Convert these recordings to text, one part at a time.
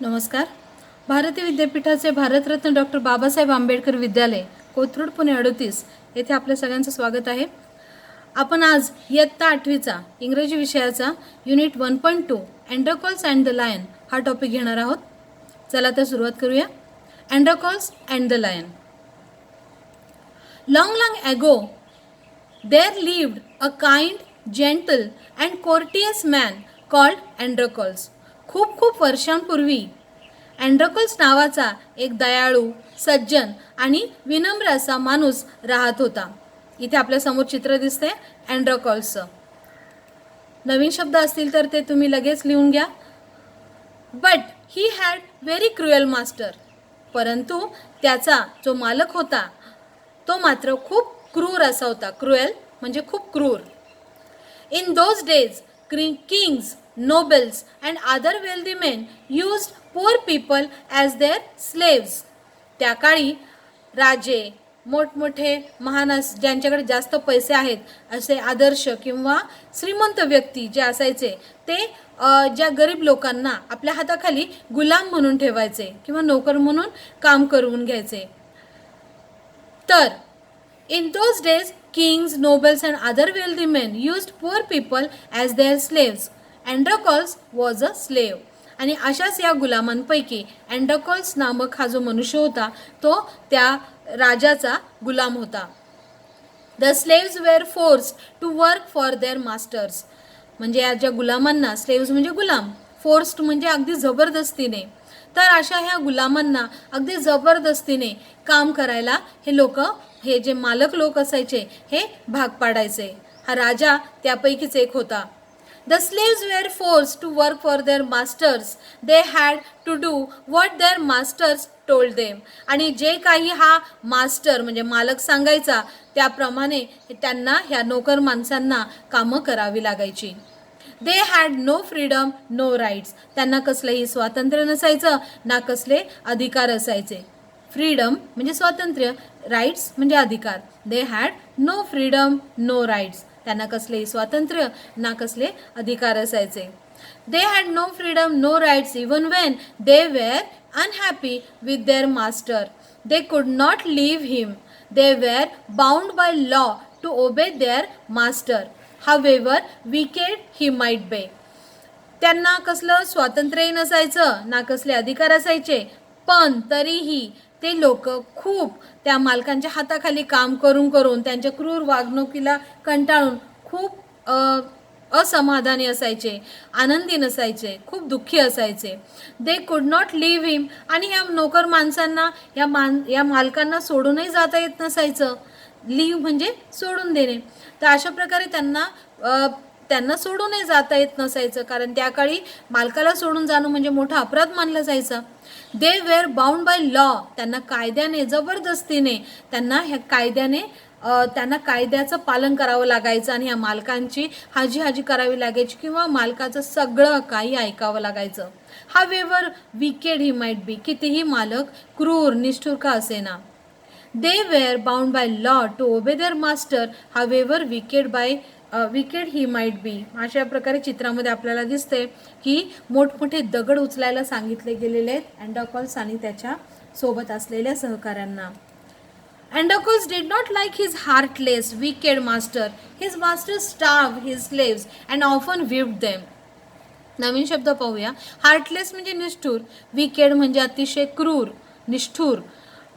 नमस्कार. भारतीय विद्यापीठाचे भारतरत्न डॉक्टर बाबासाहेब आंबेडकर विद्यालय, कोथरूड, पुणे 38 येथे आपल्या सगळ्यांचं स्वागत आहे. आपण आज इयत्ता 8वीचा इंग्रजी विषयाचा unit 1.2 Androcles and the lion हा टॉपिक घेणार आहोत. चला तर सुरुवात करूया. Androcles and the lion. long ago there lived a kind, gentle and courteous man called Androcles. खूप वर्षांपूर्वी अँड्रोकल्स नावाचा एक दयाळू, सज्जन आणि विनम्र असा माणूस राहत होता. इथे आपल्या समोर चित्र दिसते अँड्रोकल्सचं. नवीन शब्द असतील तर ते तुम्ही लगेच लिहून घ्या. But he had very cruel master. परंतु त्याचा जो मालक होता तो मात्र खूप क्रूर असा होता. क्रुएल म्हणजे खूप क्रूर. In those days, kings, nobles and other wealthy men used poor people as their slaves. त्या काळी राजे, मोठमोठे महान ज्यांच्याकडे जास्त पैसे आहेत असे आदर्श किंवा श्रीमंत व्यक्ती जे असायचे ते ज्या गरीब लोकांना आपल्या हाताखाली गुलाम म्हणून ठेवायचे किंवा नोकर म्हणून काम करून घ्यायचे. तर in those days, kings, nobles and other wealthy men used poor people as their slaves. Androcles was a slave. आणि अशाच या गुलामांपैकी अँड्रोकल्स नामक हा जो मनुष्य होता तो त्या राजाचा गुलाम होता. The slaves were forced to work for their masters. म्हणजे या ज्या गुलामांना, स्लेव्स म्हणजे गुलाम, फोर्स्ड म्हणजे अगदी जबरदस्तीने, तर अशा ह्या गुलामांना अगदी जबरदस्तीने काम करायला हे जे मालक लोक असायचे हे भाग पाडायचे. हा राजा त्यापैकीच एक होता. The slaves were forced to work for their masters. They had to do what their masters told them. आणि जे काही हा मास्टर म्हणजे मालक सांगायचा त्याप्रमाणे त्यांना ह्या नोकर माणसांना कामं करावी लागायची. They had no freedom, no rights. त्यांना कसलेही स्वातंत्र्य नसायचं ना कसले अधिकार असायचे. फ्रीडम म्हणजे स्वातंत्र्य, राईट्स म्हणजे अधिकार. They had no freedom, no rights. त्यांना कसलेही स्वातंत्र्य ना कसले अधिकार असायचे. They had no freedom, no rights even when they were unhappy with their master. They could not leave him. They were bound by law to obey their master, however wicked he might be. त्यांना कसलं स्वातंत्र्यही नसायचं ना कसले अधिकार असायचे, पण तरीही ते लोक खूप त्या मालकांच्या हाताखाली काम करून त्यांच्या क्रूर वागणुकीला कंटाळून खूप असमाधानी असायचे, आनंदी नसायचे, खूप दुःखी असायचे. दे कुड नॉट लिव्ह हिम. आणि ह्या नोकर माणसांना या मालकांना सोडूनही जाता येत नसायचं. लिव्ह म्हणजे सोडून देणे. तर अशा प्रकारे त्यांना सोडूनही जाता येत नसायचं, कारण त्या काळी मालकाला सोडून जाणं म्हणजे मोठा अपराध मानला जायचा. दे वेर बाउंड बाय लॉ. त्यांना कायद्याने, जबरदस्तीने त्यांना कायद्याचं पालन करावं लागायचं आणि ह्या मालकांची हाजी करावी लागायची किंवा मालकाचं सगळं काही ऐकावं लागायचं. However wicked he might be. कितीही मालक क्रूर, निष्ठुर का असेना. They were bound by law to obey their master, however wicked he might be. अशा प्रकारे चित्रामध्ये आपल्याला दिसते की मोठमोठे दगड उचलायला सांगितले गेलेले आहेत अँड्रोकल्स आणि त्याच्या सोबत असलेल्या सहकाऱ्यांना. Androcles did not like his heartless, wicked master. His master starved his slaves and often whipped them. नवीन शब्द पाहूया. हार्टलेस म्हणजे निष्ठुर, विकेड म्हणजे अतिशय क्रूर, निष्ठुर,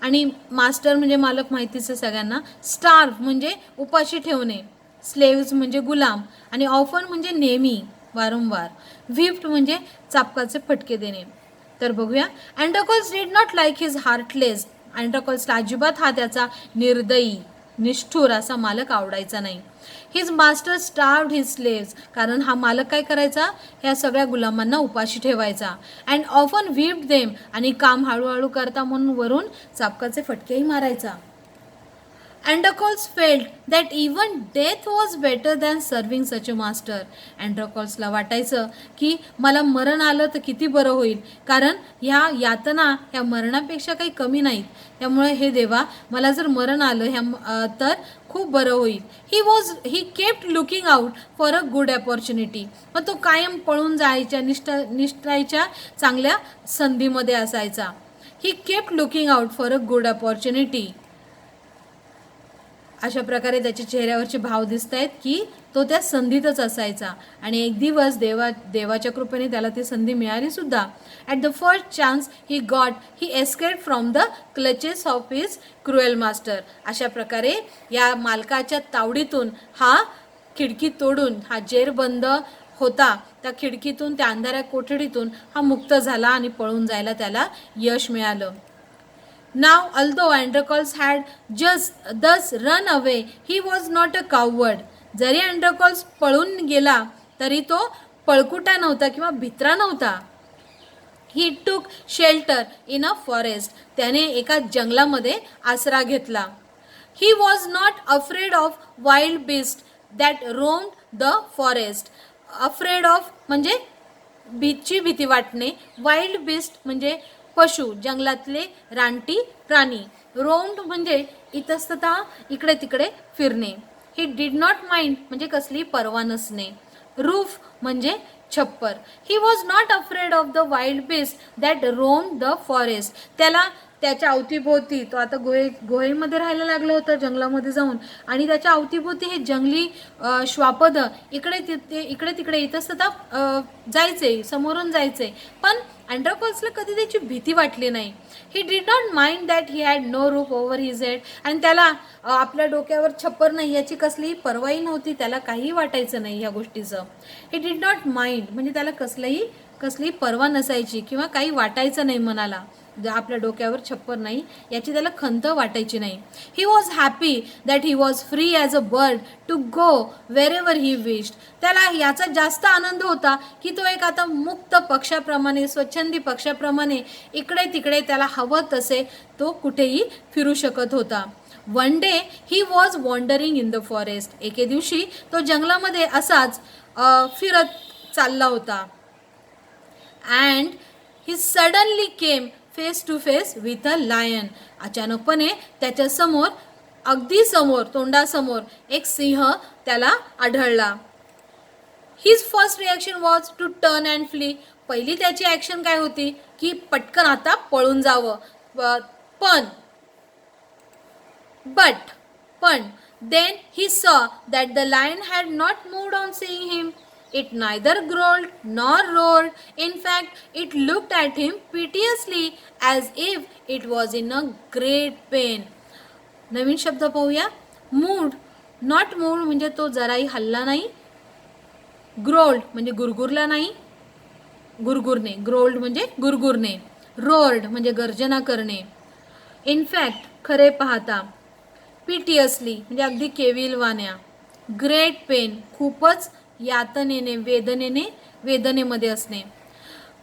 आणि मास्टर म्हणजे मालक माहितीच आहे सगळ्यांना. स्टार्व म्हणजे उपाशी ठेवणे, स्लेव्स म्हणजे गुलाम, आणि ऑफन म्हणजे नेहमी, वारंवार, व्हिप्ड म्हणजे चापकाचे फटके देणे. तर बघूया. Androcles did not like his heartless. अँड्रोकल्सला अजिबात हा त्याचा निर्दयी, निष्ठुर असा मालक आवडायचा नाही. His master starved his slaves. कारण हा मालक काय करायचा, ह्या सगळ्या गुलामांना उपाशी ठेवायचा. And often whipped them. आणि काम हळूहळू करता म्हणून वरून चापकाचे फटकेही मारायचा. Androcles felt that even death was better than serving such a master. अँड्रोकॉल्सला वाटायचं की मला मरण आलं तर किती बरं होईल, कारण ह्या यातना ह्या मरणापेक्षा काही कमी नाहीत. त्यामुळे हे देवा, मला जर मरण आलं तर खूप बरं होईल. He kept looking out for a good opportunity. मग तो कायम पळून जायच्या निष्ठायच्या चांगल्या संधीमध्ये असायचा. He kept looking out for a good opportunity. अशा प्रकारे त्याच्या चेहऱ्यावरचे भाव दिसत आहेत की तो त्या संधीतच असायचा. आणि एक दिवस देवाच्या कृपेने त्याला ती संधी मिळाली सुद्धा. At the first chance he escaped from the clutches of his cruel master. अशा प्रकारे या मालकाच्या तावडीतून हा खिडकी तोडून, हा जेरबंद होता त्या खिडकीतून, त्या अंधाऱ्या कोठडीतून हा मुक्त झाला आणि पळून जायला त्याला यश मिळालं. Now, although Androcles had just thus run away, he was not a coward. जरी अँड्रोकॉल्स पळून गेला तरी तो पळकुटा नव्हता किंवा भित्रा नव्हता. ही टूक शेल्टर इन अ फॉरेस्ट. त्याने एका जंगलामध्ये आसरा घेतला. He was not afraid of wild beast that roamed the forest. Afraid of म्हणजे भीती वाटणे. वाईल्ड बीस्ट म्हणजे पशु, जंगलातले रानटी प्राणी. रोम्ड म्हणजे इतस्ततः इकडे तिकडे फिरणे. ही डिड नॉट माइंड म्हणजे कसली पर्वा नसणे. रूफ म्हणजे छप्पर. He was not afraid of the wild beast that Rome the forest. त्याला त्याच्या अवतीभोवती, तो आता गुहेमध्ये राहायला लागलं होतं जंगलामध्ये जाऊन, आणि त्याच्या अवतीभोवती हे जंगली श्वापद इकडे तिकडे इतस्ततः जायचे, समोरून जायचे. पण अँड्रोकॉल्सला कधी त्याची भीती वाटली नाही. He did not mind that he had no roof over his head. आणि त्याला आपल्या डोक्यावर छप्पर नाही याची कसलीही पर्वाही नव्हती. त्याला काहीही वाटायचं नाही ह्या गोष्टीचं. ही डिड नॉट माइंड म्हणजे त्याला कसलीही पर्वा नसायची किंवा काही वाटायचं नाही मनाला. आपल्या डोक्यावर छप्पर नाही याची त्याला खंत वाटायची नाही. He was happy that he was free as a bird to go wherever he wished. त्याला याचा जास्त आनंद होता की तो एक आता मुक्त पक्षाप्रमाणे, स्वच्छंदी पक्षाप्रमाणे इकडे तिकडे त्याला हवं तसे तो कुठेही फिरू शकत होता. One day he was wandering in the forest. एके दिवशी तो जंगलामध्ये असाच फिरत चालला होता. And he suddenly came face to face with a lion. अचानकपणे त्याच्या समोर, अगदी समोर, तोंडासमोर एक सिंह त्याला आढळला. His first reaction was to turn and flee. पहिली त्याची ॲक्शन काय होती की पटकन आता पळून जावं. पण then he saw that the lion had not moved on seeing him. It neither growled nor roared. In fact, it looked at him piteously as if it was in a great pain. नवीन शब्द पाहूया. Mood, not mood म्हणजे तो जराही हल्ला नाही. Growled म्हणजे गुरगुरला नाही, गुरगुरणे. Growled म्हणजे गुरगुरणे. रोर्ड म्हणजे गर्जना करणे. इनफॅक्ट खरे पाहता. पिटियसली म्हणजे अगदी केविलवाण्या. ग्रेट पेन खूपच यातनेने, वेदनेमध्ये असणे.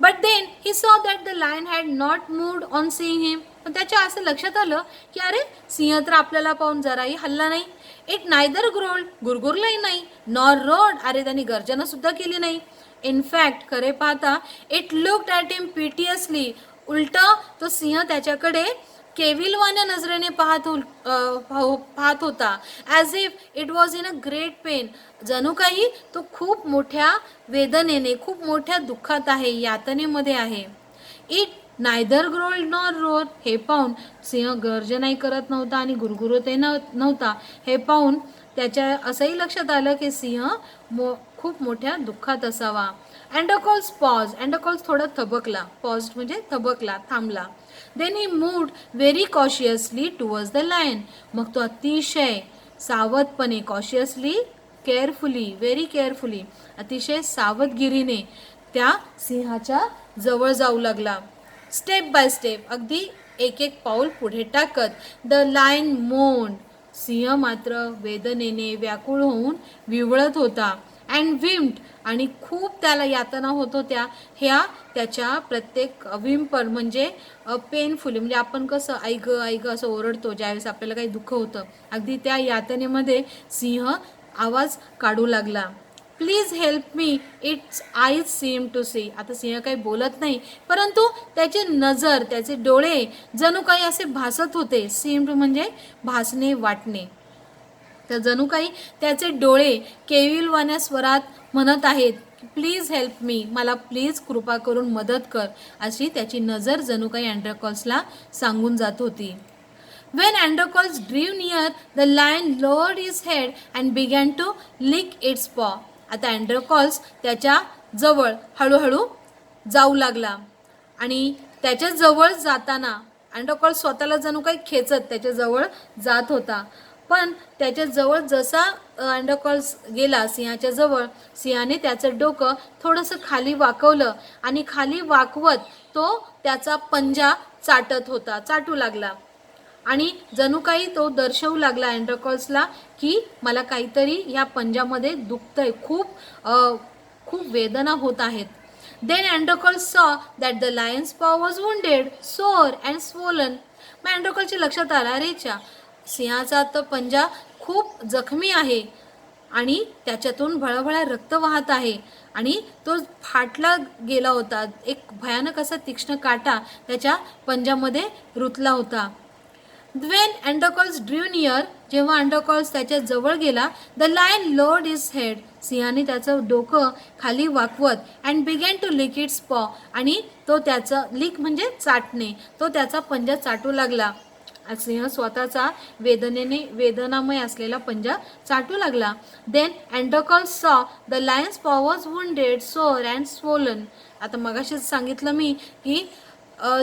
But then he saw that the lion had not moved on seeing him. पण त्याच्या असं लक्षात आलं की अरे सिंह तर आपल्याला पाहून जराही हल्ला नाही. इट नायदर ग्रोल्ड गुरगुरलाही नाही, नॉर रोड अरे त्यांनी गर्जना सुद्धा केली नाही. इनफॅक्ट खरे पाहता इट लुक्ड ॲट हिम पिटियसली. उलट तो सिंह त्याच्याकडे केविलवाण्या नजरेने पाहत होता. As if it was in a great pen. जणू काही तो खूप मोठ्या वेदनेने, खूप मोठ्या दुःखात आहे, यातनेमध्ये आहे. It neither growled nor roar. हे पाहून सिंह गर्जनाही करत नव्हता आणि गुरगुरतही नव्हता. हे पाहून त्याच्या असंही लक्षात आलं की सिंह खूप मोठ्या दुःखात असावा. अँड्रोकॉल्स पॉज. अँड्रोकॉल्स थोडा थबकला. पॉज म्हणजे थबकला, थांबला. Then he moved very cautiously towards the lion. मग तो अतिशय सावधपणे, कॉशियसली, केअरफुली, व्हेरी केअरफुली, अतिशय सावधगिरीने त्या सिंहाच्या जवळ जाऊ लागला. स्टेप बाय स्टेप, अगदी एक एक पाऊल पुढे टाकत. The lion moaned. सिंह मात्र वेदनेने व्याकुळ होऊन विवळत होता. अँड विम्ड, आणि खूप त्याला यातना होत होत्या ह्या त्याच्या प्रत्येक विम्पर म्हणजे पेनफुली, म्हणजे आपण कसं ऐग ऐग असं ओरडतो ज्यावेळेस आपल्याला काही दुःख होतं, अगदी त्या यातनेमध्ये सिंह आवाज काढू लागला. Please help me, its eyes seem to see. आता सिंह काही बोलत नाही, परंतु त्याची नजर, त्याचे डोळे जणू काही असे भासत होते. सीम टू म्हणजे भासणे, वाटणे. तर जणू काही त्याचे डोळे केविलवाण्या स्वरात म्हणत आहेत, प्लीज हेल्प मी, मला प्लीज कृपा करून मदत कर, अशी त्याची नजर जणू काही अँड्रोकॉल्सला सांगून जात होती. When Androcles drew near, the lion lowered his head and began to lick its paw. आता अँड्रोकॉल्स त्याच्या जवळ हळूहळू जाऊ लागला आणि त्याच्या जवळ जाताना अँड्रोकॉल्स स्वतःला जणू काही खेचत त्याच्या जवळ जात होता. पण त्याच्या जवळ जसा अँड्रोकॉल्स गेला सिंहाच्या जवळ, सिंहाने त्याचं डोकं थोडंसं खाली वाकवलं आणि खाली वाकवत तो त्याचा पंजा चाटू लागला आणि जणू काही तो दर्शवू लागला अँड्रोकॉल्सला की मला काहीतरी या पंजामध्ये दुखतंय, खूप वेदना होत आहेत. Then Androcles saw that the lion's paw was wounded, sore and swollen. मग अँड्रोकॉल्सच्या लक्षात आलं, अरेच्या सिंहाचा तर पंजा खूप जखमी आहे आणि त्याच्यातून भळभळा रक्त वाहत आहे आणि तो फाटला गेला होता. एक भयानक असा तीक्ष्ण काटा त्याच्या पंजामध्ये रुतला होता. When Androcles drew near, जेव्हा अँड्रोकॉल्स त्याच्या जवळ गेला, the lion lowered his head, सिंहाने त्याचं डोकं खाली वाकवत, and began to lick its paw, आणि तो त्याचं लिक म्हणजे चाटणे, तो त्याचा पंजा चाटू लागला. सिंह स्वतःचा वेदनामय असलेला पंजा चाटू लागला. Then Androcles saw the lion's paw was wounded, sore and swollen. आता मगाशीच सांगितलं मी की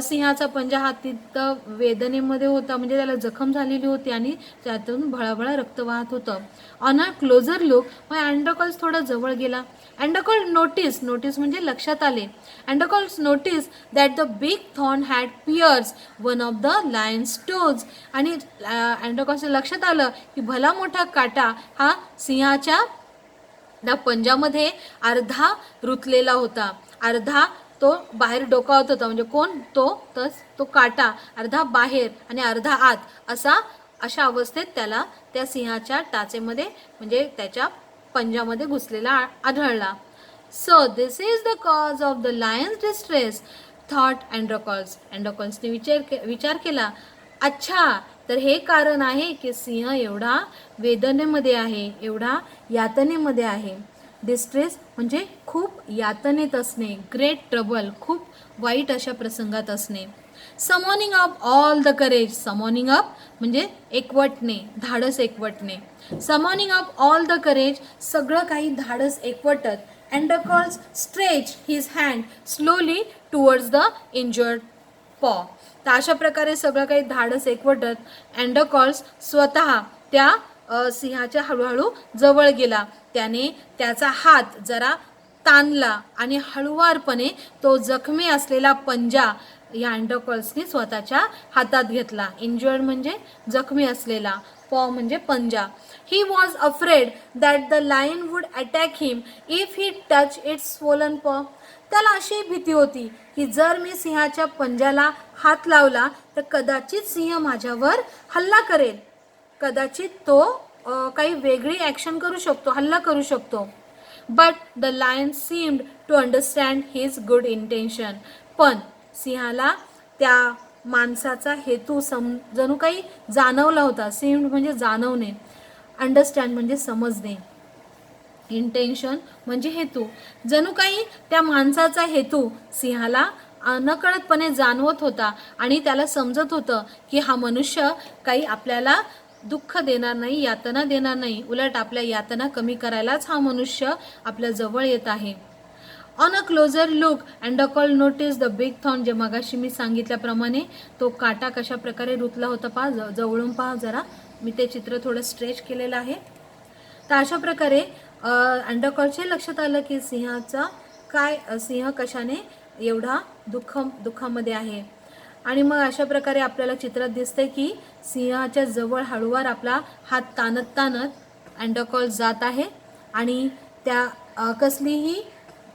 सिंहाचा पंजा हा तिथं वेदनेमध्ये होता, म्हणजे त्याला जखम झालेली होती आणि त्यातून भळाभळा रक्त वाहत होतं. ऑन अ क्लोजर लुक, मग अँड्रोकॉल्स थोडा जवळ गेला. अँड्रोकॉल्स नोटीस म्हणजे लक्षात आले. Androcles notice that the big thorn had pierce one of the lion's toes, आणि अँड्रोकॉल्सच्या लक्षात आलं की भला मोठा काटा हा सिंहाच्या त्या पंजामध्ये अर्धा रुतलेला होता, अर्धा तो बाहेर डोकावत होता. म्हणजे कोण तो काटा अर्धा बाहेर आणि अर्धा आत अशा अवस्थेत त्याला त्या सिंहाच्या टाचेमध्ये म्हणजे त्याच्या पंजामध्ये घुसलेला आढळला. So this is the cause of the lion's distress, thought Androcles. अँड्रोकॉल्सने विचार केला, अच्छा, तर हे कारण आहे की सिंह एवढा वेदनेमध्ये आहे, एवढा यातनेमध्ये आहे. डिस्ट्रेस म्हणजे खूप यातनेत असणे, ग्रेट ट्रबल, खूप वाईट अशा प्रसंगात असणे. Summoning up all the courage, summoning up म्हणजे एकवटणे, धाडस एकवटणे. Summoning up all the courage, सगळं काही धाडस एकवटत. Androcles stretch his hand slowly towards the injured paw. तर अशा प्रकारे सगळं काही धाडस एकवटत अँड्रोकॉल्स स्वतः त्या सिंहाच्या हळूहळू जवळ गेला. त्याने त्याचा हात जरा ताणला आणि हळुवारपणे तो जखमी असलेला पंजा या अँड्रोकॉल्सने स्वतःच्या हातात घेतला. इंजर्ड म्हणजे जखमी असलेला, पॉ म्हणजे पंजा. He was afraid that the lion would attack him if he touch its swollen paw. त्याला अशी भीती होती की जर मी सिंहाच्या पंजाला हात लावला तर कदाचित सिंह माझ्यावर हल्ला करेल, कदाचित तो काही वेगळी ॲक्शन करू शकतो, हल्ला करू शकतो. But the lion seemed to understand his good intention. पण सिंहाला त्या माणसाचा हेतू जणू काही जाणवला होता. सीम्ड म्हणजे जाणवणे, अंडरस्टँड म्हणजे समजणे, इंटेन्शन म्हणजे हेतू. जणू काही त्या माणसाचा हेतू सिंहाला नकळतपणे जाणवत होता आणि त्याला समजत होतं की हा मनुष्य काही आपल्याला दुःख देणार नाही, यातना देणार नाही, उलट आपल्या यातना कमी करायलाच हा मनुष्य आपल्या जवळ येत आहे. On a closer look Androcles notice the big thorn, जे मगाशी मी सांगितल्याप्रमाणे तो काटा कशा प्रकारे रुतला होता पहा, जवळून पहा जरा, मी ते चित्र थोडं स्ट्रेच केलेलं आहे. तर अशा प्रकारे अँड्रोकॉलच्या लक्षात आलं की सिंह कशाने एवढा दुःखामध्ये आहे. आणि मग अशा प्रकारे आपल्याला चित्रात दिसतंय की सिंहाच्या जवळ हळूवार आपला हात ताणत अँड्रोकॉल जात आहे आणि कसलीही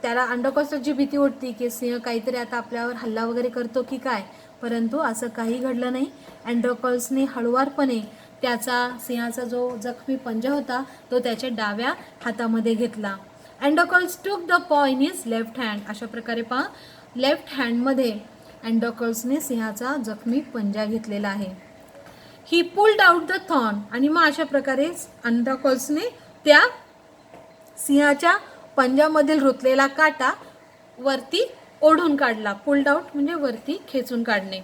त्याला अंडरकॉल्सची भीती वाटते की सिंह काहीतरी आता आपल्यावर हल्ला वगैरे करतो की काय, परंतु असं काही घडलं नाही. अँड्रोकॉल्सने हळुवारपणे त्याचा सिंहाचा जो जखमी पंजा होता तो त्याच्या डाव्या हातामध्ये घेतला. अँड्रोकॉल्स टूक द पॉ इन हिज लेफ्ट हँड. अशा प्रकारे पहा, लेफ्ट हँडमध्ये अँड्रोकॉल्सने सिंहाचा जखमी पंजा घेतलेला आहे. ही पुल्ड आउट द थॉर्न. आणि मग अशा प्रकारे अँड्रोकॉल्सने त्या सिंहाच्या पंजामधील रुतलेला काटा वरती ओढून काढला. पुल्ड आउट म्हणजे वरती खेचून काढणे.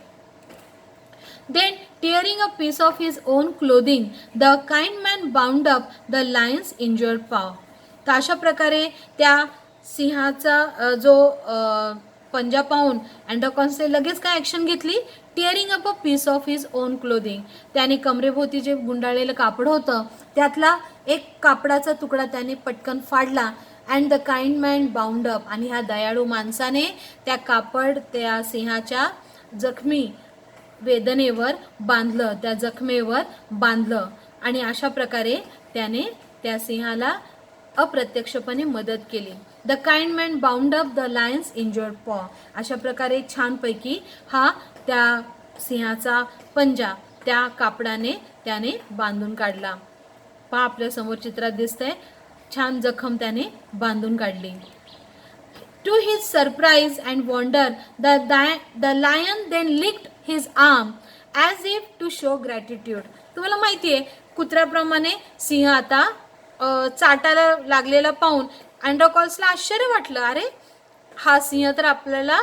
Then, tearing a piece of his own clothing, the kind man bound up the lion's injured paw. तर अशा प्रकारे त्या सिंहाचा जो पंजा पाहून अँड्रोकॉल्सने लगेच काय ॲक्शन घेतली? Tearing up a piece of his own clothing. त्याने कमरेभोवती जे गुंडाळलेलं कापड होतं त्यातला एक कापडाचा तुकडा त्याने पटकन फाडला. And the kind man bound up. आणि ह्या दयाळू माणसाने त्या कापड त्या सिंहाच्या जखमी वेदनेवर बांधलं, त्या जखमेवर बांधलं. आणि अशा प्रकारे त्याने त्या सिंहाला अप्रत्यक्षपणे मदत केली. The kind man bound up the lion's injured paw. अशा प्रकारे छानपैकी हा त्या सिंहाचा पंजा त्या कापडाने त्याने बांधून काढला. पहा, आपल्या समोर चित्रात दिसतंय, छान जखम त्याने बांधून काढली. To his surprise and wonder, the lion then licked his arm as if to show gratitude. तुम्हाला माहिती आहे, कुत्र्याप्रमाणे सिंह आता चाटायला लागलेला पाहून अँड्रोकॉल्सला आश्चर्य वाटलं. अरे, हा सिंह तर आपल्याला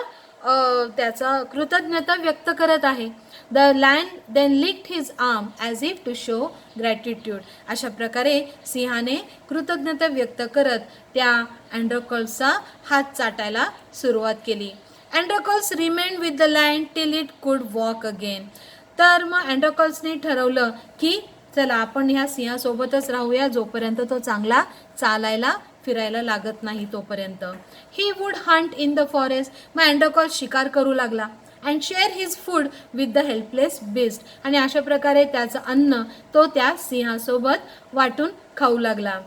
त्याचा कृतज्ञता व्यक्त करत आहे. The lion then licked his arm as if to show gratitude. अशा प्रकारे सिंहाने कृतज्ञता व्यक्त करत त्या अँड्रोकॉल्सचा हात चाटायला सुरुवात केली. Androcles remained with the lion till it could walk again. तर मग अँड्रोकॉल्सने ठरवलं की चला आपण ह्या सिंहासोबतच राहूया जोपर्यंत तो चांगला चालायला फिरायला लागत नाही तोपर्यंत. He would Hunt in the forest. मग अँड्रोकॉल्स शिकार करू लागला. And share his food with the helpless beast. आणि अशा प्रकारे त्याचं अन्न तो त्या सिंहासोबत वाटून खाऊ लागला.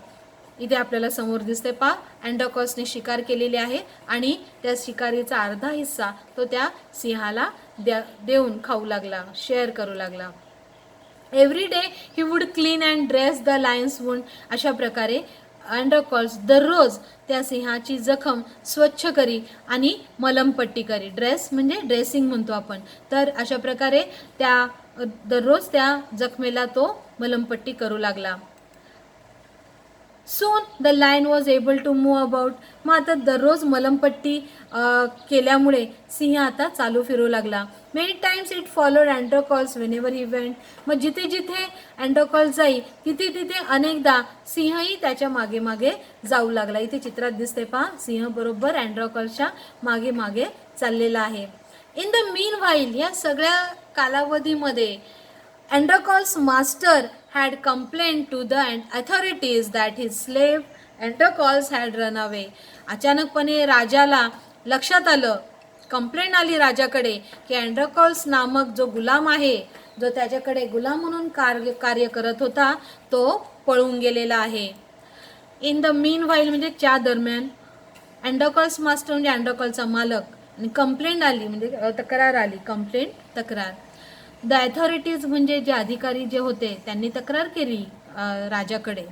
इथे आपल्याला समोर दिसते पहा, अँड्रोकॉल्सने शिकार केलेली आहे आणि त्या शिकारीचा अर्धा हिस्सा तो त्या सिंहाला देऊन खाऊ लागला, शेअर करू लागला. Every day he would clean and dress the lion's wound. अशा प्रकारे अँड्रोकॉल्स दररोज त्या सिंहाची जखम स्वच्छ करी आणि मलमपट्टी करी. ड्रेस म्हणजे ड्रेसिंग म्हणतो आपण. तर अशा प्रकारे त्या दररोज त्या जखमेला तो मलमपट्टी करू लागला. Soon the lion was able to move about. मग आता दररोज मलमपट्टी केल्यामुळे सिंह आता चालू फिरू लागला. Many times it followed Androcles whenever he went. मग जिथे जिथे Androcles जाई तिथे तिथे अनेकदा सिंहही त्याच्या मागे मागे जाऊ लागला. इथे चित्रात दिसते पहा, सिंह बरोबर Androclesच्या मागे मागे चाललेला आहे. इन द मीन व्हाईल, या सगळ्या कालावधीमध्ये Androcles' master had complained to the authorities that his slave Androcles had run away. अचानकपणे राजाला लक्षात आलं, कंप्लेंट आली राजाकडे की Androcles नामक जो गुलाम आहे, जो त्याच्याकडे गुलाम म्हणून कार्य करत होता, तो पळून गेलेला आहे. इन द मीन व्हाईल म्हणजे त्या दरम्यान Androcles मास्टर म्हणजे Androclesचा मालक. आणि कंप्लेंट आली म्हणजे तक्रार आली, कंप्लेंट तक्रार. द अथॉरिटीज म्हणजे जे अधिकारी जे होते त्यांनी तक्रार केली राजाकडे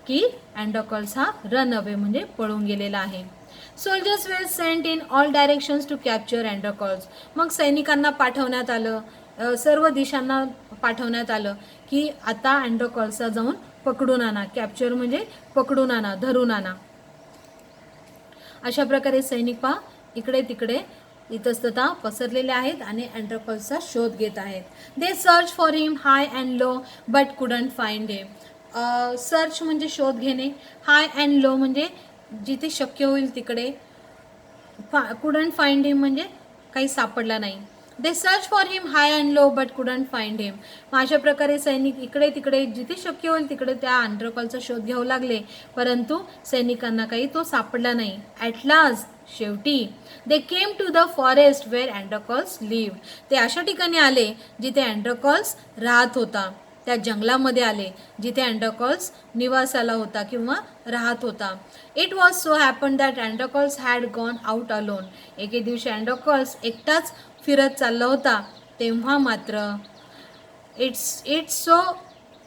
की Androcles हा रन अवे म्हणजे पळून गेलेला आहे. Soldiers were sent in all directions to capture Androcles. मग सैनिकांना पाठवण्यात आलं, सर्व दिशांना पाठवण्यात आलं की आता Androclesला जाऊन पकडून आणा. कॅप्चर म्हणजे पकडून आणा, धरून आणा. अशा प्रकारे सैनिक पहा इकडे तिकडे इतस्तता पसरलेले आहेत आणि Androclesचा शोध घेत आहेत. They search for him high and low but couldn't find him. Search म्हणजे शोध घेणे, हाय अँड लो म्हणजे जिथे शक्य होईल तिकडे, कुडंट फाइंड हिम म्हणजे काही सापडला नाही. They search for him high and low but couldn't find him. मग अशा प्रकारे सैनिक इकडे तिकडे जिथे शक्य होईल तिकडे त्या Androclesचा शोध घेऊ लागले, परंतु सैनिकांना काही तो सापडला नाही. ॲट लास्ट शेवटी they came to the forest where Androcles lived. ते अशा ठिकाणी आले जिथे Androcles राहत होता. त्या जंगलामध्ये आले जिथे अँड्रोकॉल्स निवासाला होता किंवा राहत होता. It was so happen that Androcles had gone out alone. एके दिवशी अँड्रोकॉल्स एकटाच फिरत चालला होता. तेव्हा मात्र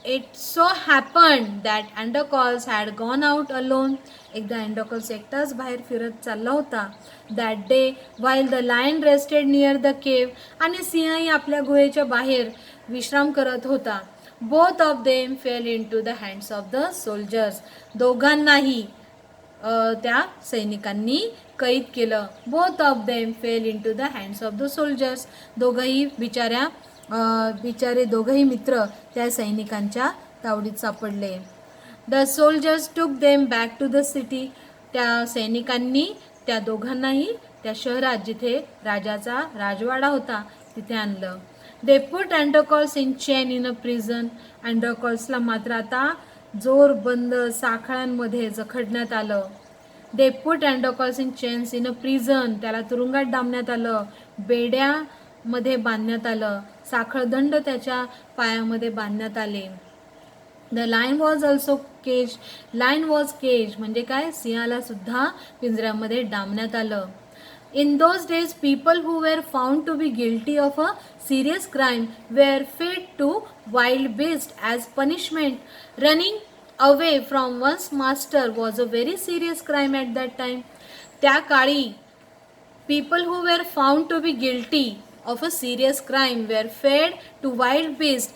It so happened that Androcles had gone out alone. एकदा Androcles एकटाच बाहेर फिरत चालला होता. That day, while the lion rested near the cave, आणि सिंहही आपल्या गुहेच्या बाहेर विश्राम करत होता. Both of them fell into the hands of the soldiers. दोघांनाही त्या सैनिकांनी कैद केलं. Both of them fell into the hands of the soldiers. बिचारे दोघंही मित्र त्या सैनिकांच्या तावडीत सापडले. The soldiers took them back to the city. त्या सैनिकांनी त्या दोघांनाही त्या शहरात जिथे राजाचा राजवाडा होता तिथे आणलं. They put Androcles in chain in a prison. अँड्रोकॉल्सला मात्र आता जोरबंद साखळांमध्ये जखडण्यात आलं. They put Androcles in chains in a prison. त्याला तुरुंगात डांबण्यात आलं, बेड्यामध्ये बांधण्यात आलं, साखळदंड त्याच्या पायामध्ये बांधण्यात आले. The lion was also cage. Lion was cage म्हणजे काय, सिंहाला सुद्धा पिंजऱ्यामध्ये डांबण्यात आलं. In those days, people who were found to be guilty of a serious crime were fed to wild beasts as punishment. Running away from one's master was a very serious crime at that time. त्या काळी people who were found to be guilty of a serious crime were fed to wild beasts.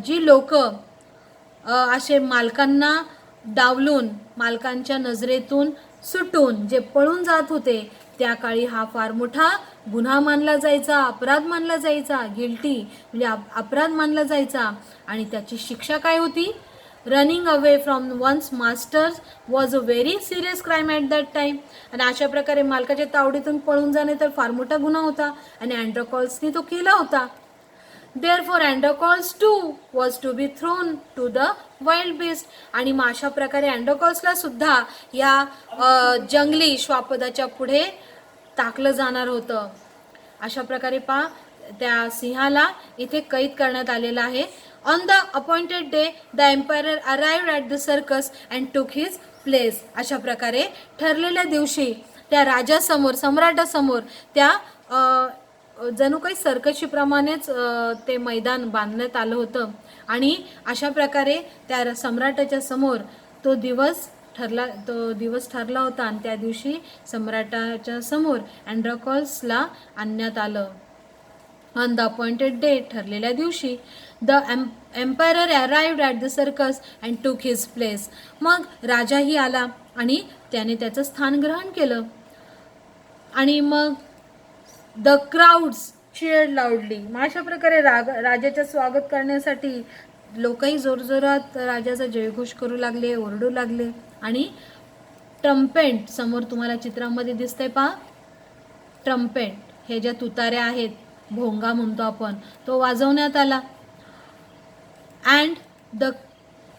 जी लोक असे मालकांना डावलून, मालकांच्या नजरेतून सुटून जे पळून जात होते, त्या काळी हा फार मोठा गुन्हा मानला जायचा, अपराध मानला जायचा. गिल्टी म्हणजे अपराध मानला जायचा. आणि त्याची शिक्षा काय होती? Running away from one's masters was a very serious crime at that time. आणि अशा प्रकारे मालकाच्या तावडीतून पळून जाणे तर फार मोठा गुन्हा होता आणि अँड्रोकॉल्सनी तो केला होता. Therefore, Androcles too was to be thrown to the wild beast. आणि मग अशा प्रकारे अँड्रोकॉल्सला सुद्धा या जंगली श्वापदाच्या पुढे टाकलं जाणार होतं. अशा प्रकारे त्या सिंहाला इथे कैद करण्यात आलेला आहे. On the appointed day the empire arrived at the circus and took his place. अशा प्रकारे ठरलेल्या दिवशी त्या राजासमोर, सम्राटासमोर त्या जणू काही सर्कशीप्रमाणेच ते मैदान बांधण्यात आलं होतं. आणि अशा प्रकारे त्या सम्राटाच्या समोर तो दिवस ठरला होता. आणि त्या दिवशी सम्राटाच्या समोर अँड्रोकॉल्सला आणण्यात आलं. ऑन द अपॉइंटेड डे, ठरलेल्या दिवशी, the empire arrived at the circus and took his place. मग राजाही आला आणि त्याने त्याचं स्थान ग्रहण केलं. आणि मग द क्राऊड्स चीअर्ड लाऊडली. मग अशा प्रकारे राजाचं स्वागत करण्यासाठी लोकही जोरजोरात राजाचा जयघोष करू लागले, ओरडू लागले. आणि ट्रम्पेट समोर तुम्हाला चित्रामध्ये दिसतंय पहा, ट्रम्पेट हे ज्या तुताऱ्या आहेत, भोंगा म्हणतो आपण, तो वाजवण्यात आला. And the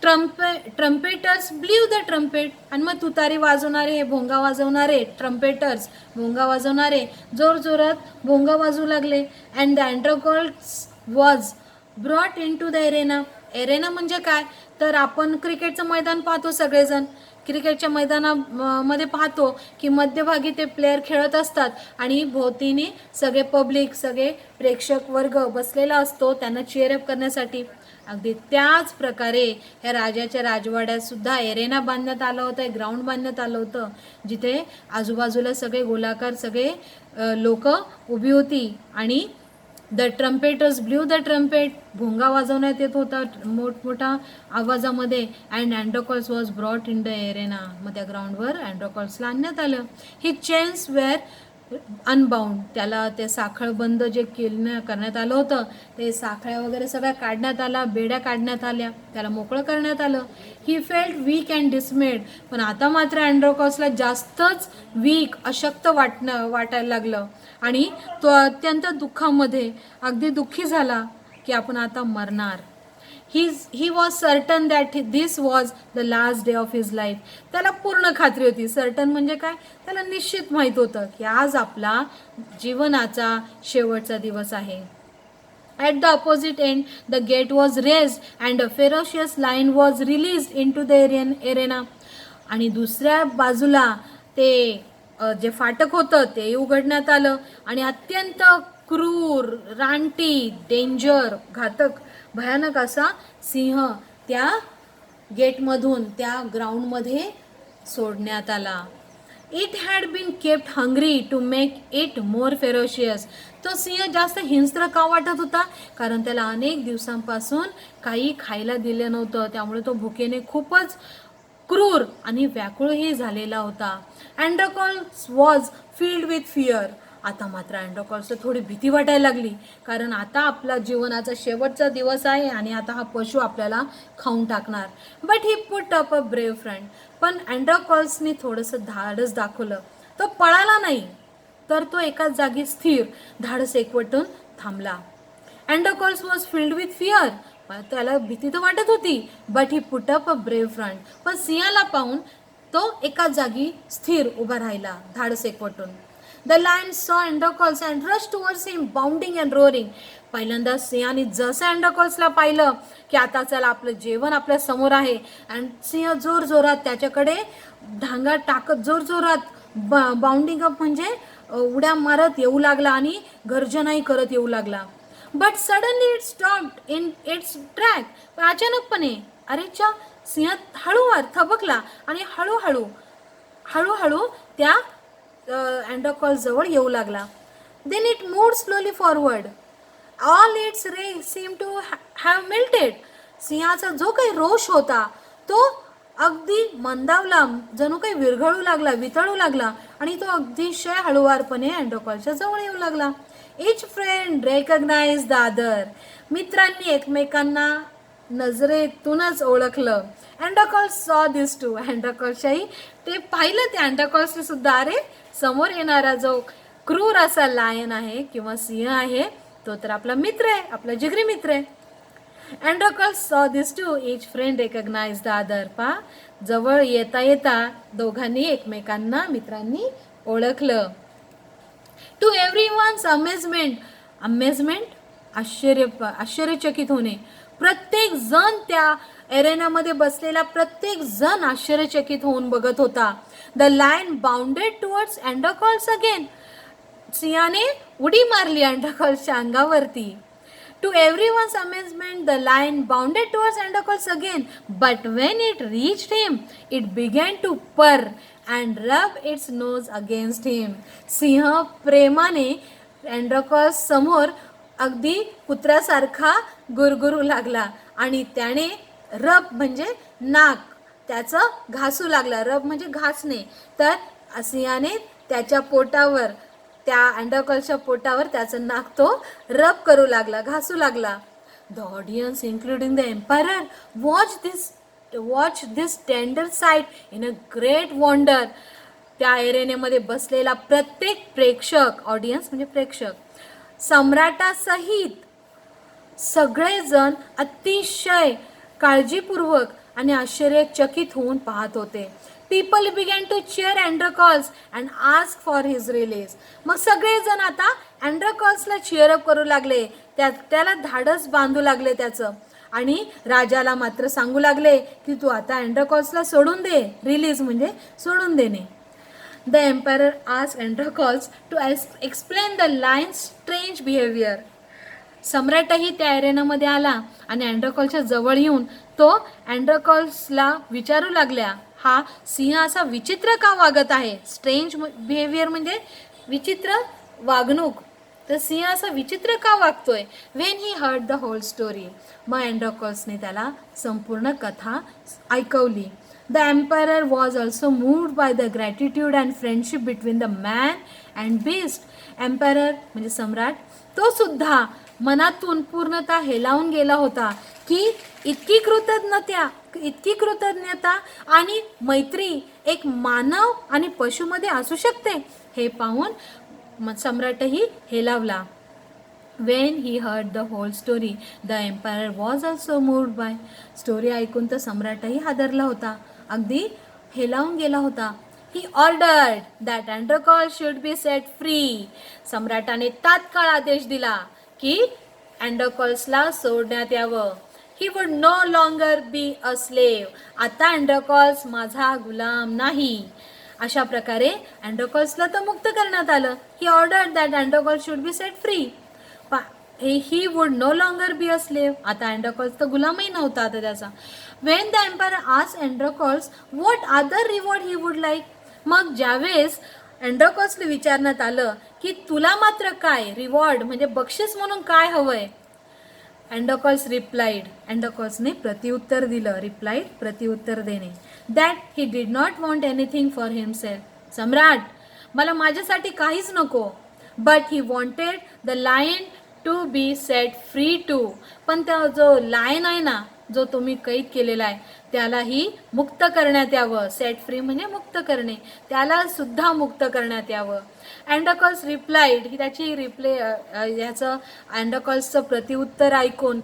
trumpeters blew the trumpet. आणि मग तुतारी वाजवणारे, हे भोंगा वाजवणारे ट्रम्पेटर्स, भोंगा वाजवणारे जोरजोरात भोंगा वाजवू लागले. And the Androcles was brought into the arena. Arena म्हणजे काय, तर आपण क्रिकेटचं मैदान पाहतो, सगळेजण क्रिकेटच्या मैदानामध्ये पाहतो की मध्यभागी ते प्लेयर खेळत असतात आणि भोवतीने सगळे पब्लिक, सगळे प्रेक्षक वर्ग बसलेला असतो त्यांना चीअरअप करण्यासाठी. अगदी त्याच प्रकारे ह्या राजाच्या राजवाड्यात सुद्धा एरेना बांधण्यात आलं होतं, ग्राउंड बांधण्यात आलं होतं, जिथे आजूबाजूला सगळे गोलाकार सगळे लोक उभी होती. आणि the trumpeters blew the trumpet, भोंगा वाजवण्यात येत होता मोठमोठा आवाजामध्ये. And Androcles was brought in the arena. मग त्या ग्राउंडवर अँड्रोकॉल्सला आणण्यात आलं. ही चेन्स वेअर अनबाउंड. त्याला ते साखळबंद जे करण्यात आलं होतं, ते साखळ्या वगैरे सगळ्या काढण्यात आल्या, बेड्या काढण्यात आल्या, त्याला मोकळं करण्यात आलं. He felt weak and dismayed. पण आता मात्र अँड्रोकॉल्सला जास्तच वीक, अशक्त वाटायला लागलं आणि तो अत्यंत दुःखामध्ये, अगदी दुःखी झाला की आपण आता मरणार. He was certain that this was the last day of his life. त्याला पूर्ण खात्री होती. सर्टन म्हणजे काय, त्याला निश्चित माहीत होतं की आज आपला जीवनाचा शेवटचा दिवस आहे. At the opposite end, the gate was raised and a ferocious lion was released into the arena. आणि दुसऱ्या बाजूला ते जे फाटक होतं ते उघडण्यात आलं आणि अत्यंत क्रूर, रानटी, डेंजर, घातक, भयानक असा सिंह त्या गेटमधून त्या ग्राउंडमध्ये सोडण्यात आला. It had been kept hungry to make it more ferocious. तो सिंह जास्त हिंस्त्र का वाटत होता? कारण त्याला अनेक दिवसांपासून काही खायला दिलं नव्हतं, त्यामुळे तो भुकेने खूपच क्रूर आणि व्याकुळही झालेला होता. अँड्रोकॉल्स वॉज फिल्ड विथ फिअर. आता मात्र अँड्रोकॉल्सला थोडी भीती वाटायला लागली, कारण आता आपला जीवनाचा शेवटचा दिवस आहे आणि आता हा पशु आपल्याला खाऊन टाकणार. But he put up a brave front. पण अँड्रोकॉल्सनी थोडंसं धाडस दाखवलं. तो पळाला नाही, तर तो एकाच जागी स्थिर धाडस एकवटून थांबला. अँड्रोकॉल्स वॉज फिल्ड विथ फिअर. त्याला भीती तर वाटत होती, but he put up a brave front. पण सिंहाला पाहून तो एकाच जागी स्थिर उभा राहिला धाडस एकवटून. The lion saw Androcles and rushed towards him, bounding and roaring. पहिल्यांदा सिंहाने जसं अँड्रोकॉल्सला पाहिलं की आता चला आपलं जेवण आपल्या समोर आहे, आणि सिंह जोरजोरात त्याच्याकडे ढांगा टाकत जोरजोरात बाउंडिंग अप म्हणजे उड्या मारत येऊ लागला आणि गर्जनाही करत येऊ लागला. But suddenly it stopped in its track. अचानकपणे अरेच्या सिंह हळूवार थबकला आणि हळूहळू त्या अँड्रोकॉल्स जवळ येऊ लागला. Then it moved slowly forward. All its rage seem to have melted. सिंहाचा जो काही रोष होता तो अगदी मंदावला, जणू काही विरघळू लागला, वितळू लागला आणि तो अतिशय हळूवारपणे अँड्रोकॉल्सच्या जवळ येऊ लागला. इच फ्रेंड रेकग्नाइज द अदर. मित्रांनी एकमेकांना नजरेतूनच ओळखलं. अँड्रोकॉल्स सॉ दिस टू. अँड्रोकॉल्सच्याही ते पाहिलं त्या अँड्रोकॉल्सने सुद्धा, अरे समोर येणारा जो क्रूर असा लायन आहे किंवा सिंह आहे तो तर आपला मित्र आहे, आपला जिगरी मित्र आहे. Androcles saw this too. Each friend recognize the other. जवळ येता येता दोघांनी एकमेकांना मित्रांनी ओळखलं. टू एव्हरीवन्स अमेजमेंट आश्चर्यचकित होणे. प्रत्येक जण त्या एरेनामध्ये बसलेला प्रत्येक जण आश्चर्यचकित होऊन बघत होता. The lion bounded towards Androcles again. सिंहाने उडी मारली अँड्रोकॉल्सच्या अंगावरती. To everyone's amazement the lion bounded towards Androcles again, but when it reached him it began to purr and rub its nose against him. सिंह प्रेमाने अँड्रोकॉल्स समोर अगदी कुत्र्यासारखा गुरगुरू लागला आणि त्याने रब म्हणजे नाक त्याचं घासू लागला. रब म्हणजे घासणे. तर सिंहाने त्याच्या पोटावर, त्या अँड्रोकॉल्सच्या पोटावर त्याचं नाक तो रब करू लागला, घासू लागला. The audience including the emperor watch this tender sight in a great wonder. त्या एरेनेमध्ये बसलेला प्रत्येक प्रेक्षक, ऑडियन्स म्हणजे प्रेक्षक, सम्राटासहित सगळेजण अतिशय काळजीपूर्वक आणि आश्चर्यचकित होऊन पाहत होते. People began to cheer Androcles and ask for his release. मग सगळेजण आता अँड्रोकॉल्सला चीअरअप करू लागले, त्याला धाडस बांधू लागले त्याचं, आणि राजाला मात्र सांगू लागले की तू आता अँड्रोकॉल्सला सोडून दे. रिलीज म्हणजे सोडून देणे. The emperor asked Androcles to explain the lion's strange behavior. सम्राटही त्या एरेनामध्ये आला आणि अँड्रोकॉल्सच्या जवळ येऊन तो अँड्रोकॉल्सला विचारू लागला, हा सिंह असा विचित्र का वागत आहे? स्ट्रेंज बिहेवियर म्हणजे विचित्र वागणूक. तर सिंह असा विचित्र का वागतोय? When he heard the whole story. मग अँड्रोकॉल्सने त्याला संपूर्ण कथा ऐकवली. The emperor was also moved by the gratitude and friendship between the man and beast. Emperor म्हणजे सम्राट, तो सुद्धा मनातून पूर्णतः हेलावून गेला होता की इतकी कृतज्ञता आणि मैत्री एक मानव आणि पशुमध्ये असू शकते, हे पाहून सम्राटही हेलावला. When he heard the whole story, the emperor was also moved by. Story ऐकून तर सम्राटही हादरला होता, अगदी हेलावून गेला होता. He ordered that Androcles should be set free. सम्राटाने तात्काळ आदेश दिला की अँड्रोकॉल्सला सोडण्यात यावं. ही would no longer be a slave. आता अँड्रोकॉल्स माझा गुलाम नाही. अशा प्रकारे अँड्रोकॉल्सला तर मुक्त करण्यात आलं. He ordered that Androcles should be set free. He would no longer be a slave. आता अँड्रोकॉल्स तर गुलामही नव्हता आता त्याचा. When the empire asked Androcles what other reward he would like. मग ज्यावेळेस अँड्रोकॉल्सला विचारण्यात आलं की तुला मात्र काय रिवॉर्ड म्हणजे बक्षीस म्हणून काय हवंय. अँड्रोकॉल्स रिप्लाइड. अँड्रोकॉल्सने प्रत्युत्तर दिलं. रिप्लाइड प्रत्युत्तर देणे. That he did not want anything for himself. सम्राट, मला माझ्यासाठी काहीच नको. But he wanted the lion to be set free too. पण त्या जो लायन आहे ना, जो तुम्ही कैद केलेला आहे, त्यालाही मुक्त करण्यात यावं. सेट फ्री म्हणजे मुक्त करणे. त्याला सुद्धा मुक्त करण्यात यावं. अँड्रोकॉल्स रिप्लाइड. ही त्याची ह्याचं अँड्रोकॉल्सचं प्रत्युत्तर ऐकून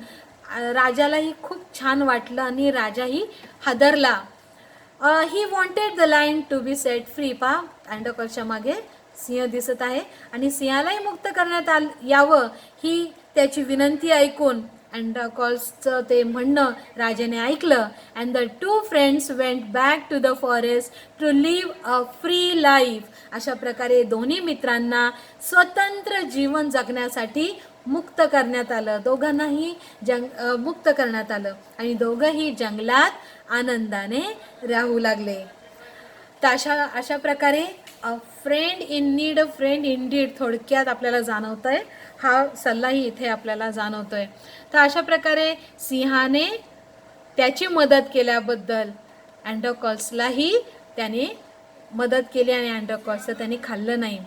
राजालाही खूप छान वाटलं आणि राजाही हादरला. He wanted the lion to be set free. पहा, अँड्रोकॉल्सच्या मागे सिंह दिसत आहे आणि सिंहालाही मुक्त करण्यात यावं ही त्याची विनंती ऐकून अँड्रोकॉल्सचं ते म्हणणं राजाने ऐकलं. And the two friends went back to the forest to live a free life. अशा प्रकारे दोन्ही मित्रांना स्वतंत्र जीवन जगण्यासाठी मुक्त करण्यात आलं. दोघांनाही मुक्त करण्यात आलं आणि दोघंही जंगलात आनंदाने राहू लागले. तर अशा प्रकारे अ friend in need a friend in deed थोडक्यात आपल्याला जाणवतं आहे. हा सल्लाही इथे आपल्याला जाणवतोय. तर अशा प्रकारे सिंहाने त्याची मदत केल्याबद्दल अँड्रोकॉल्सलाही त्याने मदत केली आणि अँड्रोकॉल्सचं त्यांनी खाल्लं नाही.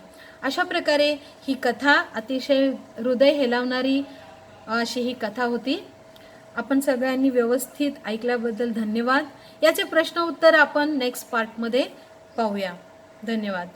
अशा प्रकारे ही कथा अतिशय हृदय हेलावणारी अशी ही कथा होती. आपण सगळ्यांनी व्यवस्थित ऐकल्याबद्दल धन्यवाद. याचे प्रश्न उत्तर आपण नेक्स्ट पार्टमध्ये पाहूया. धन्यवाद.